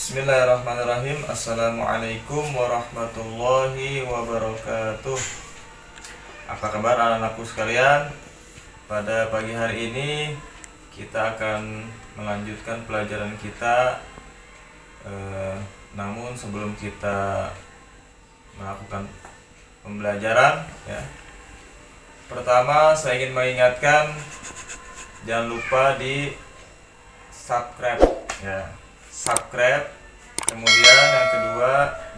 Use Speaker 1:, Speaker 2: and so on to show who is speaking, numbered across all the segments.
Speaker 1: Bismillahirrahmanirrahim. Assalamualaikum warahmatullahi wabarakatuh. Apa kabar anak-anakku sekalian? Pada pagi hari ini kita akan melanjutkan pelajaran kita. Namun sebelum kita melakukan pembelajaran, pertama saya ingin mengingatkan jangan lupa di subscribe, subscribe. Kemudian yang kedua,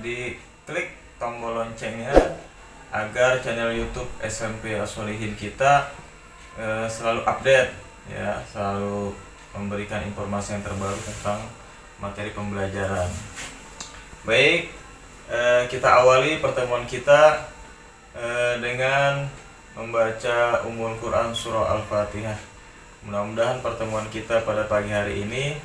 Speaker 1: diklik tombol loncengnya agar channel YouTube SMP As-Sholihin kita selalu update, selalu memberikan informasi yang terbaru tentang materi pembelajaran. Baik, kita awali pertemuan kita dengan membaca Ummul Quran Surah Al-Fatihah. Mudah-mudahan pertemuan kita pada pagi hari ini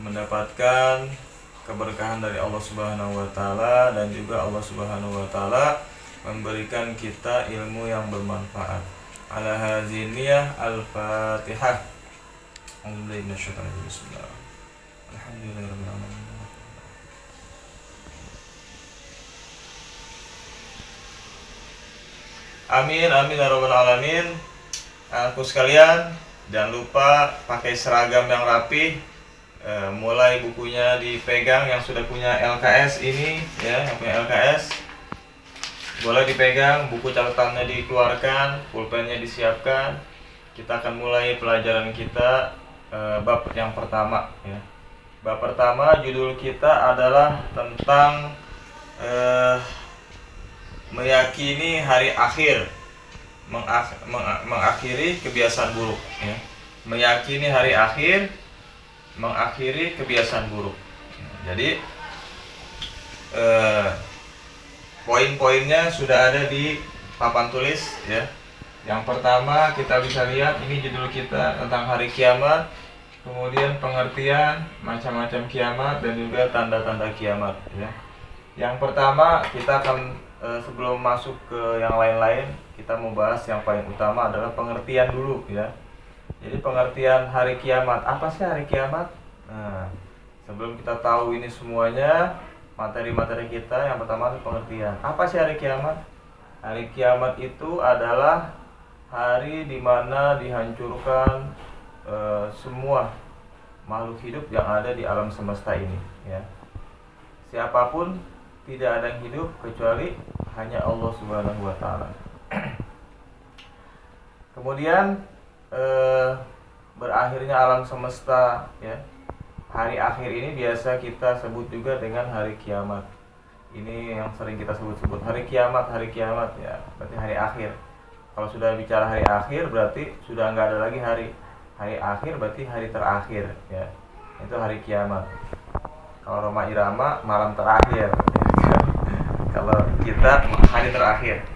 Speaker 1: mendapatkan keberkahan dari Allah Subhanahu wa taala, dan juga Allah Subhanahu wa taala memberikan kita ilmu yang bermanfaat. Ala haziniyah Al-Fatihah. Alhamdulillah minasyaitonir bismillah. Alhamdulillahirabbil alamin. Amin amin ya rabbal alamin. Anakku sekalian, jangan lupa pakai seragam yang rapi. Mulai bukunya dipegang, yang sudah punya LKS ini yang punya LKS boleh dipegang, buku catatannya dikeluarkan, pulpennya disiapkan. Kita akan mulai pelajaran kita bab yang pertama. Bab pertama judul kita adalah tentang meyakini hari akhir, mengakhiri kebiasaan buruk. Meyakini hari akhir, mengakhiri kebiasaan buruk. Jadi poin-poinnya sudah ada di papan tulis. Yang pertama kita bisa lihat, ini judul kita tentang hari kiamat, kemudian pengertian macam-macam kiamat dan juga tanda-tanda kiamat. Yang pertama kita akan sebelum masuk ke yang lain-lain, kita mau bahas yang paling utama adalah pengertian dulu. Jadi pengertian hari kiamat, apa sih hari kiamat? Nah, sebelum kita tahu ini semuanya, materi-materi kita yang pertama adalah pengertian. Apa sih hari kiamat? Hari kiamat itu adalah hari di mana dihancurkan semua makhluk hidup yang ada di alam semesta ini. Siapapun tidak ada yang hidup kecuali hanya Allah Subhanahu wa taala. Kemudian berakhirnya alam semesta, hari akhir ini biasa kita sebut juga dengan hari kiamat. Ini yang sering kita sebut-sebut hari kiamat, berarti hari akhir. Kalau sudah bicara hari akhir berarti sudah nggak ada lagi hari akhir, berarti hari terakhir. Itu hari kiamat. Kalau Roma Irama malam terakhir. Kalau kita hari terakhir.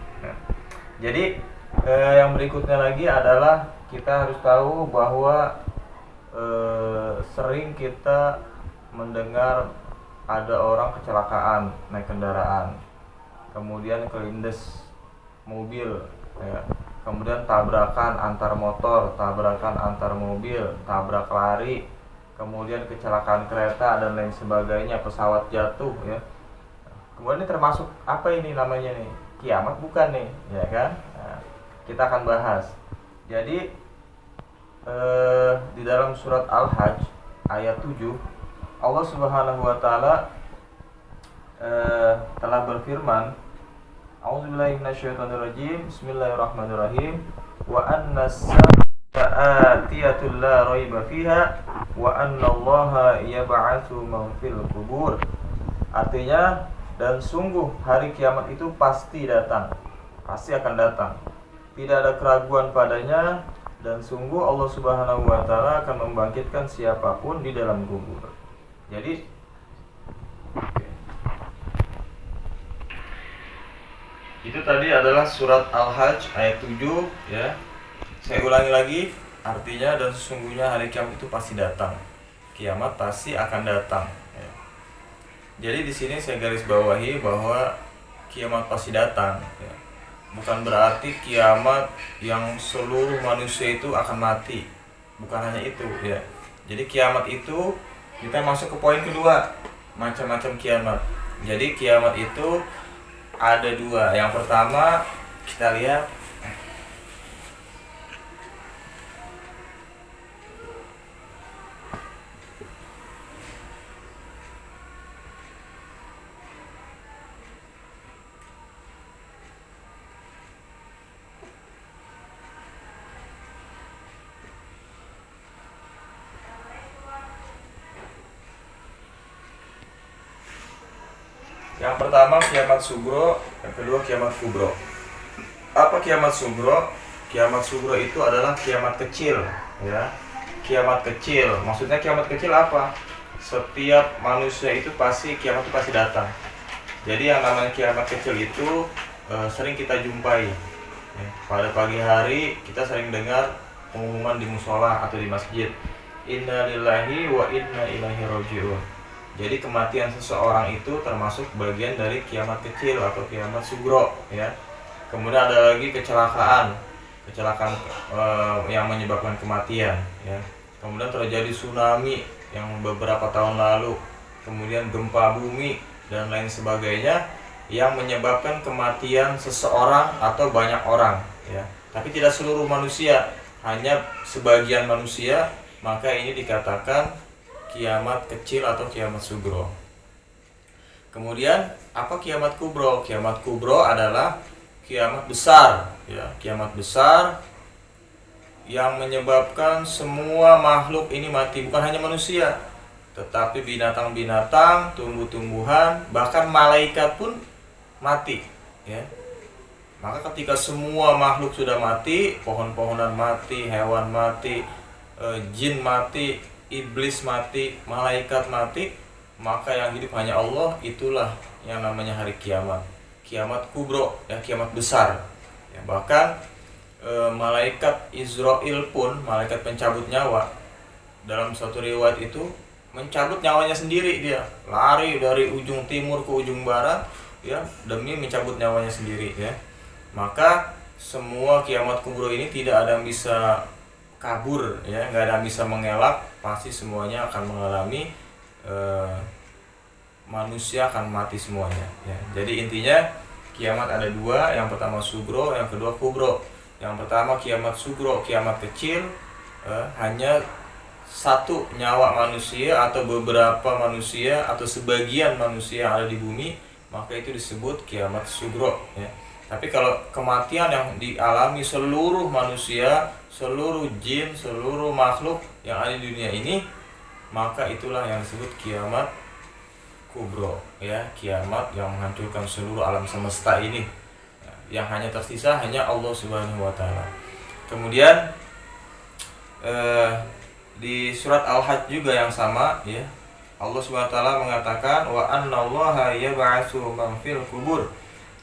Speaker 1: Jadi yang berikutnya lagi adalah kita harus tahu bahwa sering kita mendengar ada orang kecelakaan naik kendaraan, kemudian kelindes mobil, kemudian tabrakan antar motor, tabrakan antar mobil, tabrak lari, kemudian kecelakaan kereta dan lain sebagainya, pesawat jatuh. Kemudian ini termasuk apa ini namanya nih? Kiamat bukan nih, Nah, kita akan bahas. Jadi di dalam surat Al-Hajj ayat 7, Allah Subhanahu wa taala telah berfirman, A'udzubillahi minasyaitonirrajim. Bismillahirrahmanirrahim. Wa annas-sa'ata atiyatun la raiba fiha wa annallaha yab'atsu man fil qubur. Artinya, dan sungguh hari kiamat itu pasti datang, pasti akan datang. Tidak ada keraguan padanya, dan sungguh Allah Subhanahu wa taala akan membangkitkan siapapun di dalam kubur. Jadi Itu tadi adalah surat Al-Hajj ayat 7 ya. Saya ulangi lagi artinya, dan sesungguhnya hari kiamat itu pasti datang. Kiamat pasti akan datang ya. Jadi di sini saya garis bawahi bahwa kiamat pasti datang ya. Bukan berarti kiamat yang seluruh manusia itu akan mati. Bukan hanya itu ya. Jadi kiamat itu kita masuk ke poin kedua, macam-macam kiamat. Jadi kiamat itu ada dua. Yang pertama kita lihat yang pertama kiamat sugro, yang kedua kiamat kubro. Apa kiamat sugro? Kiamat sugro itu adalah kiamat kecil ya. Kiamat kecil, maksudnya kiamat kecil apa? Setiap manusia itu pasti kiamat itu pasti datang. Jadi yang namanya kiamat kecil itu sering kita jumpai ya. Pada pagi hari kita sering dengar pengumuman di musola atau di masjid, inna lillahi wa inna ilaihi raji'un. Jadi kematian seseorang itu termasuk bagian dari kiamat kecil atau kiamat sugro ya. Kemudian ada lagi kecelakaan yang menyebabkan kematian ya. Kemudian terjadi tsunami yang beberapa tahun lalu, kemudian gempa bumi dan lain sebagainya yang menyebabkan kematian seseorang atau banyak orang ya. Tapi tidak seluruh manusia, hanya sebagian manusia, maka ini dikatakan kiamat kecil atau kiamat sugro. Kemudian apa kiamat kubro? Kiamat kubro adalah kiamat besar ya, kiamat besar yang menyebabkan semua makhluk ini mati, bukan hanya manusia, tetapi binatang-binatang, tumbuh-tumbuhan, bahkan malaikat pun mati ya. Maka ketika semua makhluk sudah mati, pohon-pohonan mati, hewan mati, jin mati, iblis mati, malaikat mati, maka yang hidup hanya Allah. Itulah yang namanya hari kiamat, kiamat kubro ya, kiamat besar ya. Bahkan malaikat Israel pun, malaikat pencabut nyawa, dalam satu riwayat itu mencabut nyawanya sendiri. Dia lari dari ujung timur ke ujung barat ya, demi mencabut nyawanya sendiri ya. Maka semua kiamat kubro ini tidak ada yang bisa kabur ya, nggak ada yang bisa mengelak, pasti semuanya akan mengalami, manusia akan mati semuanya ya. Jadi intinya kiamat ada dua, yang pertama sugro, yang kedua kubro. Yang pertama kiamat sugro, kiamat kecil, hanya satu nyawa manusia atau beberapa manusia atau sebagian manusia yang ada di bumi, maka itu disebut kiamat sugro ya. Tapi kalau kematian yang dialami seluruh manusia, seluruh jin, seluruh makhluk yang ada di dunia ini, maka itulah yang disebut kiamat kubro ya, kiamat yang menghancurkan seluruh alam semesta ini, yang hanya tersisa hanya Allah Subhanahu wa taala. Kemudian di surat Al-Hajj juga yang sama ya, Allah Subhanahu wa taala mengatakan wa annallaha yab'atsu man fil kubur,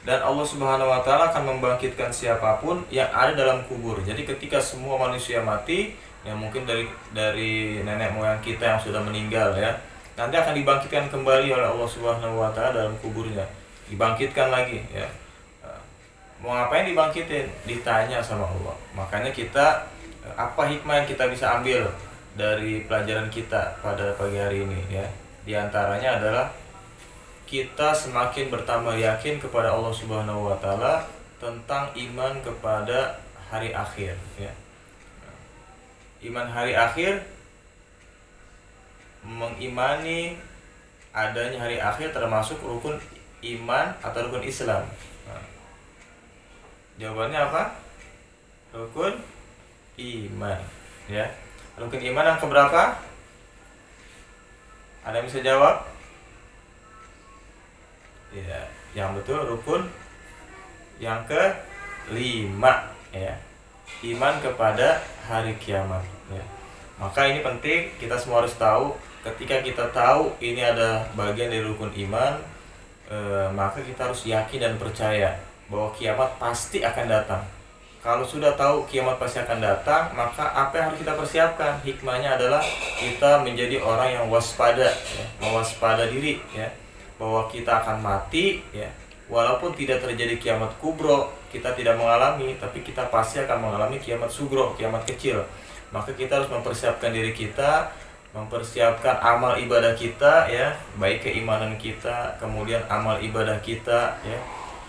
Speaker 1: dan Allah Subhanahu wa taala akan membangkitkan siapapun yang ada dalam kubur. Jadi ketika semua manusia mati, yang mungkin dari nenek moyang kita yang sudah meninggal ya, nanti akan dibangkitkan kembali oleh Allah Subhanahu wa taala dalam kuburnya. Dibangkitkan lagi ya. Mau ngapain dibangkitin? Ditanya sama Allah. Makanya kita, apa hikmah yang kita bisa ambil dari pelajaran kita pada pagi hari ini ya? Di antaranya adalah kita semakin bertambah yakin kepada Allah Subhanahu wa taala tentang iman kepada hari akhir ya. Iman hari akhir, mengimani adanya hari akhir termasuk rukun iman atau rukun Islam. Jawabannya apa? Rukun iman ya. Rukun iman yang keberapa? Ada yang bisa jawab? Ya, yang betul rukun yang ke-5 ya. Iman kepada hari kiamat ya. Maka ini penting, kita semua harus tahu. Ketika kita tahu ini ada bagian dari rukun iman, maka kita harus yakin dan percaya bahwa kiamat pasti akan datang. Kalau sudah tahu kiamat pasti akan datang, maka apa yang harus kita persiapkan? Hikmahnya adalah kita menjadi orang yang waspada, ya, mewaspada diri, ya, bahwa kita akan mati, ya. Walaupun tidak terjadi kiamat kubro, kita tidak mengalami, tapi kita pasti akan mengalami kiamat sugro, kiamat kecil. Maka kita harus mempersiapkan diri kita, mempersiapkan amal ibadah kita, ya, baik keimanan kita, kemudian amal ibadah kita, ya,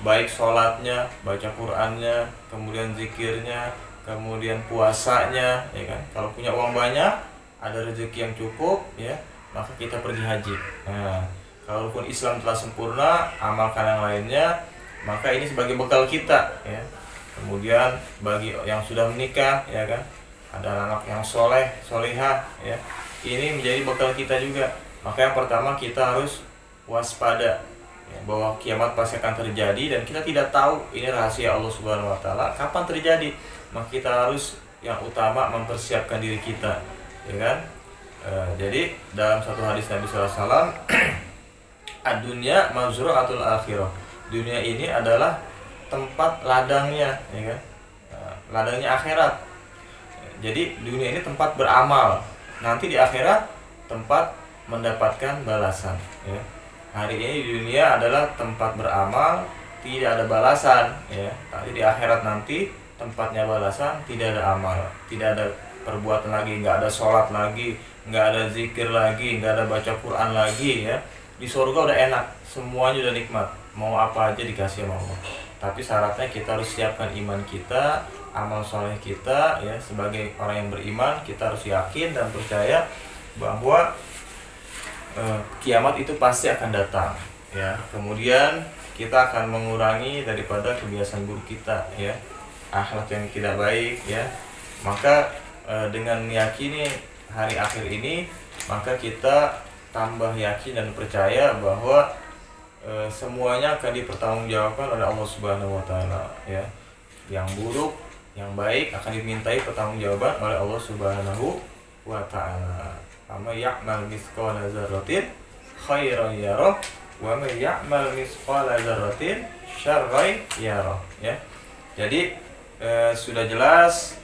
Speaker 1: baik sholatnya, baca Qur'annya, kemudian zikirnya, kemudian puasanya, ya kan. Kalau punya uang banyak, ada rezeki yang cukup, ya, maka kita pergi haji. Nah, kalaupun Islam telah sempurna, amalkan yang lainnya, maka ini sebagai bekal kita, ya. Kemudian bagi yang sudah menikah, ya kan, ada anak yang soleh, solehah, ya, ini menjadi bekal kita juga. Maka yang pertama kita harus waspada, ya, bahwa kiamat pasti akan terjadi dan kita tidak tahu ini rahasia Allah Subhanahu Wa Taala kapan terjadi. Maka kita harus yang utama mempersiapkan diri kita, ya kan. Jadi dalam satu hadis Nabi SAW, ad-dunya mazra'atul akhirah. Dunia ini adalah tempat ladangnya, ya kan, ladangnya akhirat. Jadi dunia ini tempat beramal, nanti di akhirat tempat mendapatkan balasan, ya. Hari ini di dunia adalah tempat beramal, tidak ada balasan, ya. Tapi di akhirat nanti tempatnya balasan, tidak ada amal, tidak ada perbuatan lagi, nggak ada sholat lagi, nggak ada zikir lagi, nggak ada baca Quran lagi, ya. Di surga udah enak, semuanya udah nikmat, mau apa aja dikasih sama Allah. Tapi syaratnya kita harus siapkan iman kita, amal soleh kita, ya. Sebagai orang yang beriman, kita harus yakin dan percaya bahwa kiamat itu pasti akan datang, ya. Kemudian kita akan mengurangi daripada kebiasaan buruk kita, ya, akhlak yang tidak baik, ya. Maka dengan meyakini hari akhir ini, maka kita tambah yakin dan percaya bahwa semuanya akan dipertanggungjawabkan oleh Allah Subhanahu Wa Taala, ya. Yang buruk, yang baik akan dimintai pertanggungjawaban oleh Allah Subhanahu Wa Taala. Amma ya'mal mithqala dzarratin khairan yarah wa may ya'mal mithqala dzarratin syarran yarah, ya. Jadi sudah jelas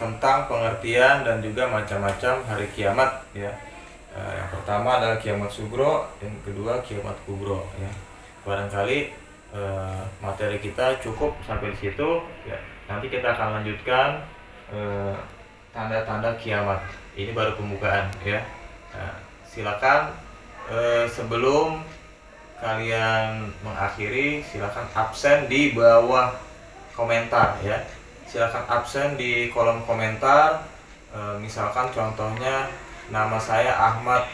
Speaker 1: tentang pengertian dan juga macam-macam hari kiamat, ya. Yang pertama adalah kiamat sugro, yang kedua kiamat kubro, ya. Barangkali materi kita cukup sampai di situ, ya. Nanti kita akan lanjutkan tanda-tanda kiamat. Ini baru pembukaan, ya. Nah, silakan sebelum kalian mengakhiri, silakan absen di bawah komentar, ya. Silakan absen di kolom komentar. Misalkan contohnya nama saya Ahmad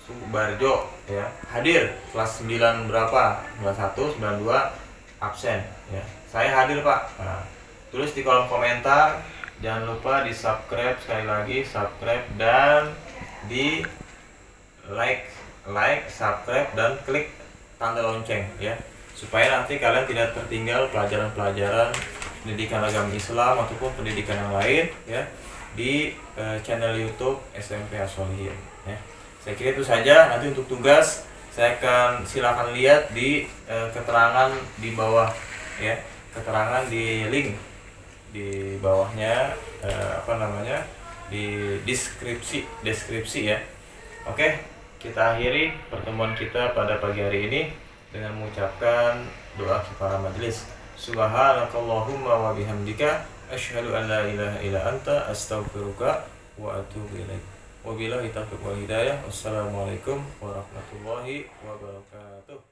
Speaker 1: Subarjo, ya. Hadir kelas 9 berapa? 91, 92, absen, ya. Saya hadir, Pak. Nah, tulis di kolom komentar. Jangan lupa di subscribe, sekali lagi subscribe, dan di like, subscribe, dan klik tanda lonceng, ya, supaya nanti kalian tidak tertinggal pelajaran-pelajaran pendidikan agama Islam ataupun pendidikan yang lain, ya, di channel YouTube SMP As-Sholihin, ya. Saya kira itu saja. Nanti untuk tugas saya akan silakan lihat di keterangan di bawah, ya, keterangan di link di bawahnya, di deskripsi, ya. Oke, kita akhiri pertemuan kita pada pagi hari ini dengan mengucapkan doa kifarah majelis. Subhanakallahumma wa bihamdika asyhadu an la ilaha illa anta astaghfiruka wa atubu ilaik. Wabillahi taufiq wal hidayah. Wassalamualaikum warahmatullahi wabarakatuh.